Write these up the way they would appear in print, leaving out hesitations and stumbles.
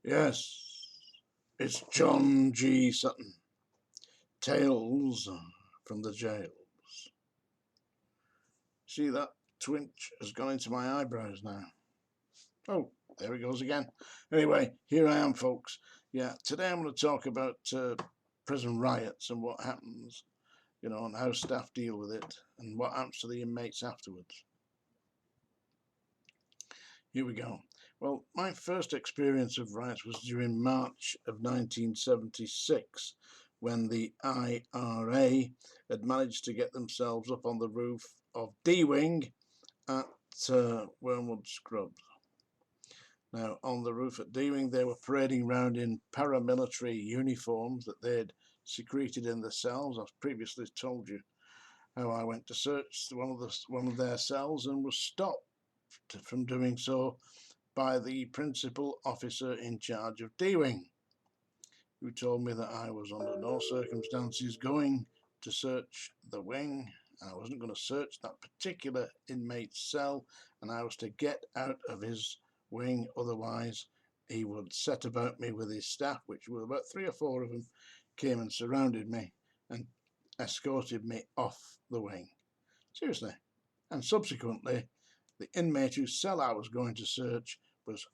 Yes, it's John G. Sutton. Tales from the jails. See, that twinge has gone into my eyebrows now. Oh, there he goes again. Anyway, here I am, folks. Yeah, today I'm going to talk about prison riots and what happens, and how staff deal with it and what happens to the inmates afterwards. Here we go. Well, my first experience of riots was during March of 1976, when the IRA had managed to get themselves up on the roof of D Wing at Wormwood Scrubs. Now, on the roof at D Wing, they were parading around in paramilitary uniforms that they'd secreted in the cells. I've previously told you how I went to search one of their cells and was stopped from doing so by the principal officer in charge of D Wing, who told me that I was under no circumstances going to search the wing. I wasn't going to search that particular inmate's cell, and I was to get out of his wing, otherwise he would set about me with his staff, which were about 3 or 4 of them, came and surrounded me and escorted me off the wing. Seriously. And subsequently, the inmate whose cell I was going to search was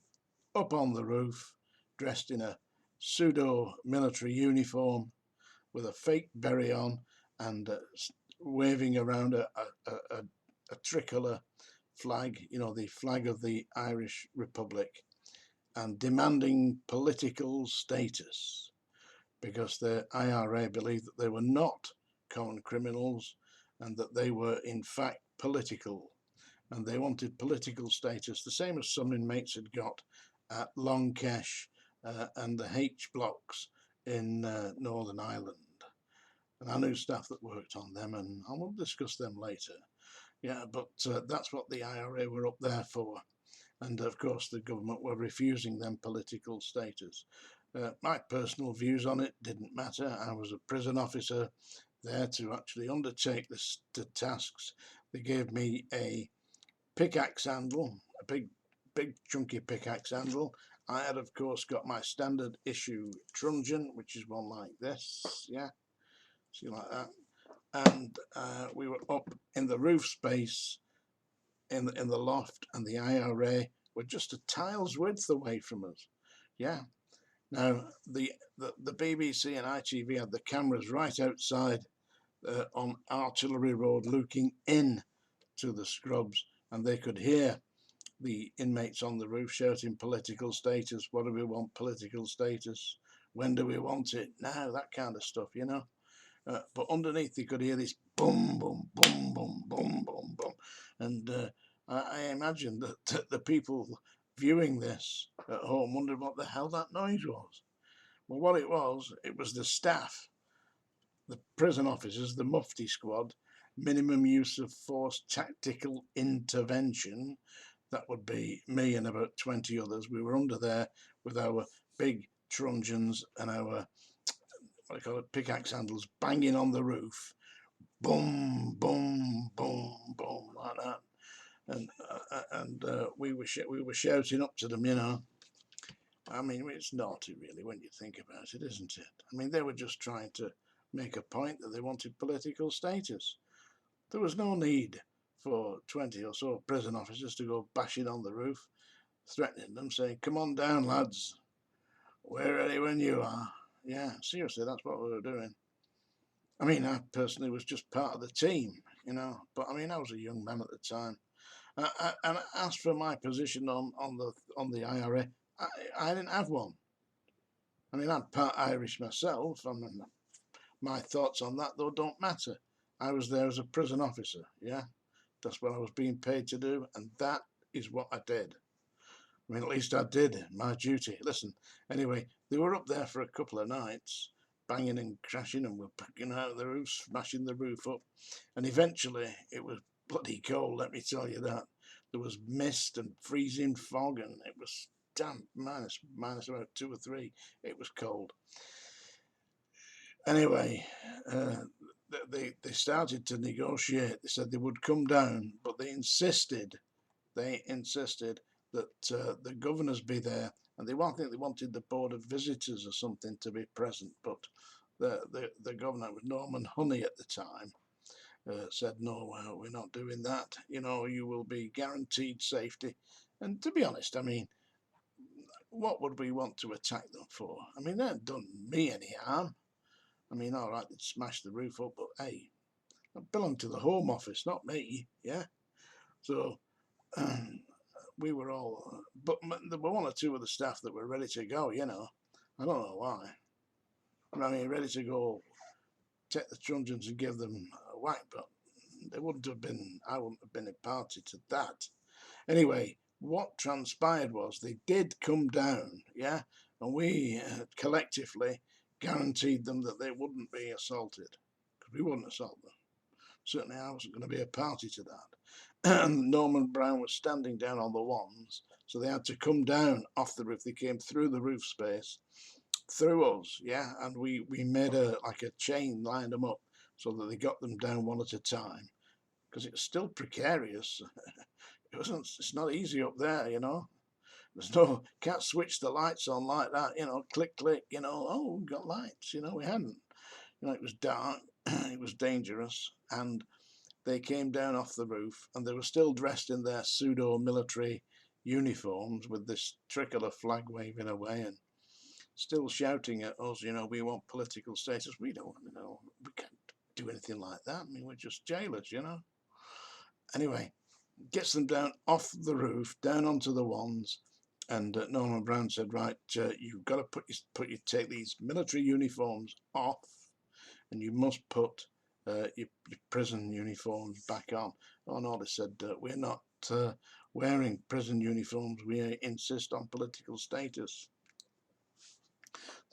up on the roof, dressed in a pseudo-military uniform with a fake beret on and waving around a tricolour flag, the flag of the Irish Republic, and demanding political status, because the IRA believed that they were not common criminals and that they were in fact political, and they wanted political status, the same as some inmates had got at Long Kesh and the H blocks in Northern Ireland. And I knew staff that worked on them, and I will discuss them later. Yeah, but that's what the IRA were up there for. And of course, the government were refusing them political status. My personal views on it didn't matter. I was a prison officer there to actually undertake the tasks. They gave me a pickaxe handle, a big chunky pickaxe handle. I had, of course, got my standard issue truncheon, which is one like this, yeah, see, like that. And we were up in the roof space in the loft, and the IRA were just a tile's width away from us. Yeah. Now the BBC and ITV had the cameras right outside on Artillery Road, looking in to the Scrubs, and they could hear the inmates on the roof shouting political status. What do we want? Political status. When do we want it? Now, that kind of stuff, but underneath you could hear this boom, boom, boom, boom, boom, boom, boom. And I imagine that the people viewing this at home wondered what the hell that noise was. Well, what it was the staff, the prison officers, the Mufti squad, minimum use of force tactical intervention. That would be me and about 20 others. We were under there with our big truncheons and our, what I call it, pickaxe handles, banging on the roof. Boom, boom, boom, boom, like that. And we were shouting up to them, I mean, it's naughty, really, when you think about it, isn't it? I mean, they were just trying to make a point that they wanted political status. There was no need for 20 or so prison officers to go bashing on the roof, threatening them, saying, come on down, lads. We're ready when you are. Yeah, seriously, that's what we were doing. I mean, I personally was just part of the team, but I mean, I was a young man at the time. And as for my position on the IRA, I didn't have one. I mean, I'm part Irish myself. I mean, my thoughts on that, though, don't matter. I was there as a prison officer, yeah? That's what I was being paid to do, and that is what I did. I mean, at least I did my duty. Listen, anyway, they were up there for a couple of nights, banging and crashing, and we're picking out of the roof, smashing the roof up. And eventually, it was bloody cold, let me tell you that. There was mist and freezing fog, and it was damp, minus about 2 or 3. It was cold. Anyway, they started to negotiate. They said they would come down, but they insisted that that the governors be there, and I think they wanted the Board of Visitors or something to be present, but the governor was Norman Honey at the time. Said no, we're not doing that. You know, you will be guaranteed safety. And to be honest, I mean, what would we want to attack them for? I mean, they haven't done me any harm. I mean, all right, they'd smash the roof up, but hey, I belong to the Home Office, not me. Yeah. So we were all, but there were one or two of the staff that were ready to go. You know, I don't know why. I mean, ready to go, take the Trojans and give them a whack, but they wouldn't have been. I wouldn't have been a party to that. Anyway, what transpired was they did come down, yeah, and we collectively guaranteed them that they wouldn't be assaulted, because we wouldn't assault them. Certainly I wasn't going to be a party to that. And Norman Brown was standing down on the wands, so they had to come down off the roof. They came through the roof space, through us, yeah, and we made like a chain, lined them up so that they got them down one at a time, because it's still precarious. It's not easy up there, you know. There's no, can't switch the lights on like that, you know, click, click, you know, oh, we've got lights, you know, we hadn't. You know, it was dark, it was dangerous, and they came down off the roof, and they were still dressed in their pseudo-military uniforms with this tricolour flag waving away and still shouting at us, you know, we want political status. We don't, you know, we can't do anything like that. I mean, we're just jailers, you know. Anyway, gets them down off the roof, down onto the wands, and Norman Brown said, right, you've got to take these military uniforms off, and you must put your prison uniforms back on. Oh no, they said, we're not wearing prison uniforms, we insist on political status.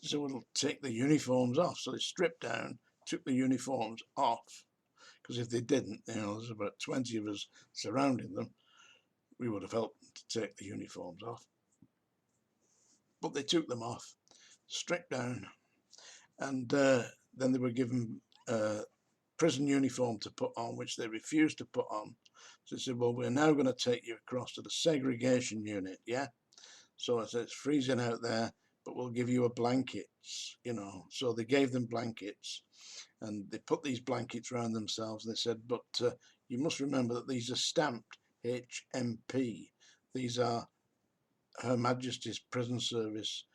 So we'll take the uniforms off. So they stripped down, took the uniforms off, because if they didn't, you know, there's about 20 of us surrounding them, we would have helped them to take the uniforms off. But they took them off, stripped down, and then they were given prison uniform to put on, which they refused to put on. So they said, well, we're now going to take you across to the segregation unit, yeah? So I said, it's freezing out there, but we'll give you a blankets, you know. So they gave them blankets, and they put these blankets around themselves, and they said, but you must remember that these are stamped HMP. These are Her Majesty's Prison Service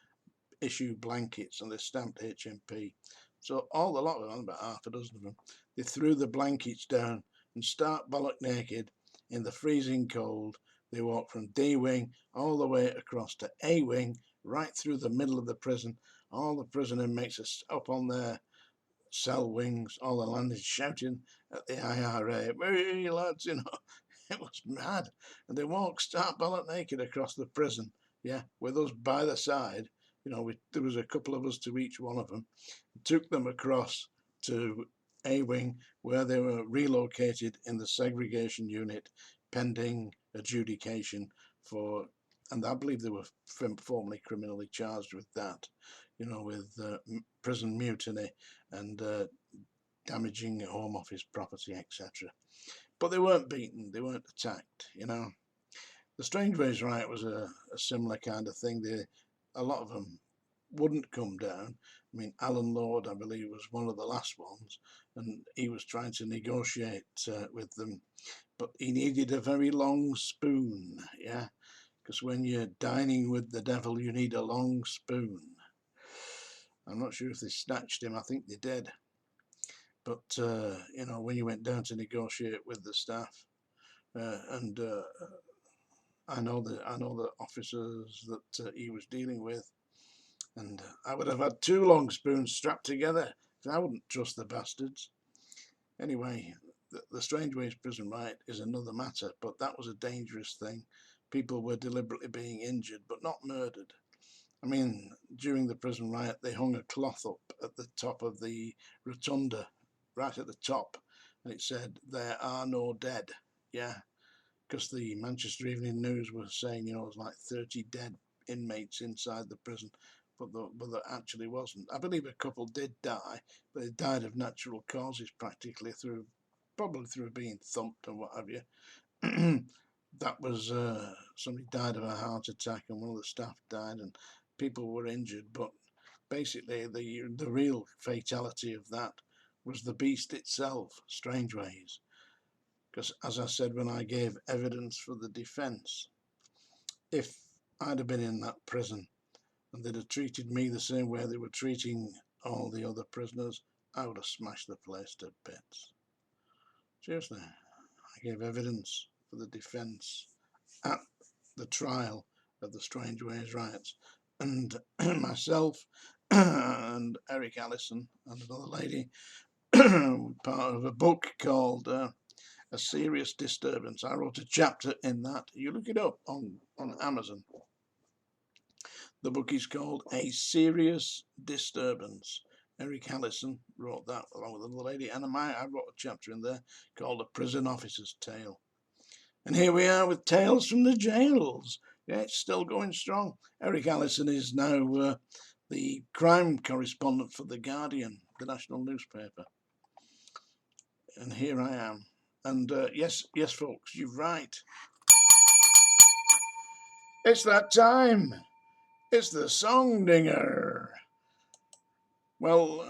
issue blankets, and they're stamped HMP. So all the lot of them, about half a dozen of them, they threw the blankets down and stark bollock naked in the freezing cold. They walked from D wing all the way across to A wing, right through the middle of the prison. All the prison inmates are up on their cell wings, all the landlords shouting at the IRA, "Hey lads," you know. It was mad. And they walked stark bollock naked across the prison, yeah, with us by the side. You know, there was a couple of us to each one of them. Took them across to A wing, where they were relocated in the segregation unit pending adjudication for, and I believe they were formally criminally charged with that, you know, with prison mutiny and damaging Home Office property, etc. But they weren't beaten, they weren't attacked, you know. The Strangeways riot was a similar kind of thing. A lot of them wouldn't come down. I mean, Alan Lord, I believe, was one of the last ones, and he was trying to negotiate with them, but he needed a very long spoon, yeah, because when you're dining with the devil, you need a long spoon. I'm not sure if they snatched him, I think they did. But, you know, when you went down to negotiate with the staff, and I know the officers that he was dealing with, and I would have had 2 long spoons strapped together, because I wouldn't trust the bastards. Anyway, the Strangeways prison riot is another matter, but that was a dangerous thing. People were deliberately being injured, but not murdered. I mean, during the prison riot, they hung a cloth up at the top of the rotunda, right at the top, and it said, "There are no dead," yeah, because the Manchester Evening News was saying, you know, it was like 30 dead inmates inside the prison, but there actually wasn't. I believe a couple did die, but they died of natural causes, practically probably through being thumped and what have you. that was somebody died of a heart attack, and one of the staff died, and people were injured. But basically, the real fatality of that was the beast itself, Strangeways. Because, as I said when I gave evidence for the defence, if I'd have been in that prison and they'd have treated me the same way they were treating all the other prisoners, I would have smashed the place to bits. Seriously, I gave evidence for the defence at the trial of the Strangeways riots, and myself and Eric Allison and another lady, part of a book called A Serious Disturbance. I wrote a chapter in that. You look it up on Amazon. The book is called A Serious Disturbance. Eric Allison wrote that along with another lady, and I wrote a chapter in there called A Prison Officer's Tale. And here we are with Tales from the Jails. Yeah, it's still going strong. Eric Allison is now the crime correspondent for The Guardian, the national newspaper. And here I am. And yes, folks, you're right. It's that time. It's the Song Dinger. Well,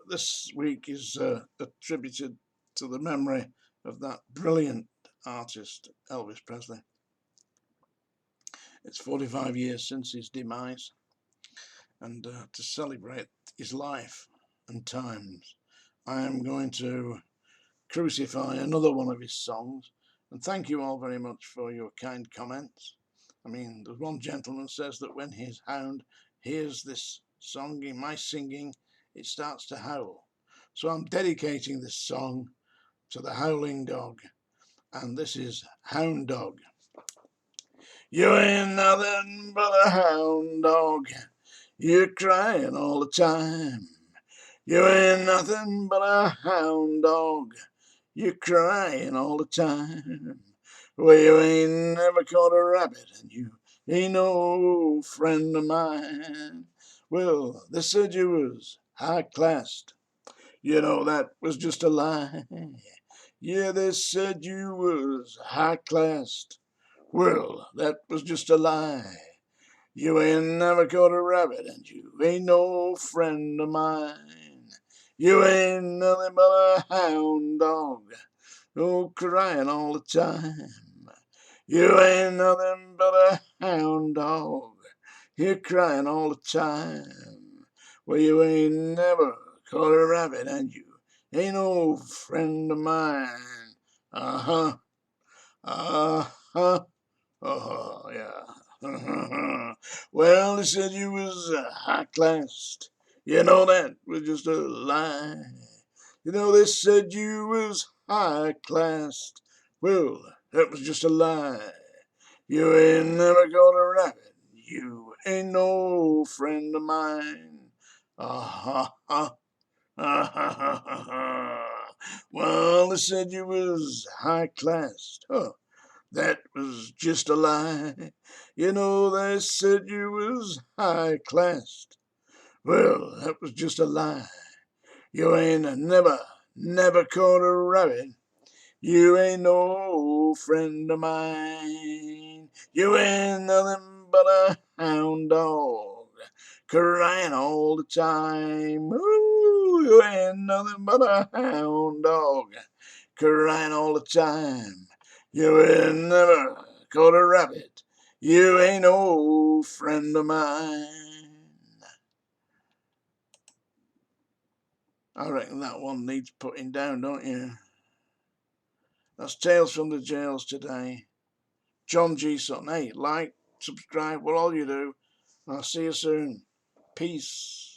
this week is attributed to the memory of that brilliant artist, Elvis Presley. It's 45 years since his demise, and to celebrate his life and times, I am going to crucify another one of his songs. And thank you all very much for your kind comments. I mean, there's one gentleman says that when his hound hears this song in my singing, it starts to howl. So I'm dedicating this song to the howling dog, and this is Hound Dog. You ain't nothing but a hound dog, you're crying all the time. You ain't nothing but a hound dog, you're crying all the time. Well, you ain't never caught a rabbit, and you ain't no friend of mine. Well, they said you was high-classed. You know, that was just a lie. Yeah, they said you was high-classed. Well, that was just a lie. You ain't never caught a rabbit, and you ain't no friend of mine. You ain't nothing but a hound dog, oh, crying all the time. You ain't nothing but a hound dog, you're crying all the time. Well, you ain't never caught a rabbit, and you ain't no friend of mine. Uh-huh, uh-huh, oh, yeah. Well, they said you was high-classed. You know that was just a lie. You know, they said you was high-classed. Well, that was just a lie. You ain't never got a rabbit. You ain't no friend of mine. Ah ha ha. Well, they said you was high-classed. Huh. That was just a lie. You know, they said you was high-classed. Well, that was just a lie. You ain't never caught a rabbit. You ain't no friend of mine. You ain't nothing but a hound dog, crying all the time. Ooh, you ain't nothing but a hound dog, crying all the time. You ain't never caught a rabbit. You ain't no friend of mine. I reckon that one needs putting down, don't you? That's Tales from the Jails today. John G. Sutton. Hey, like, subscribe, what all you do. I'll see you soon. Peace.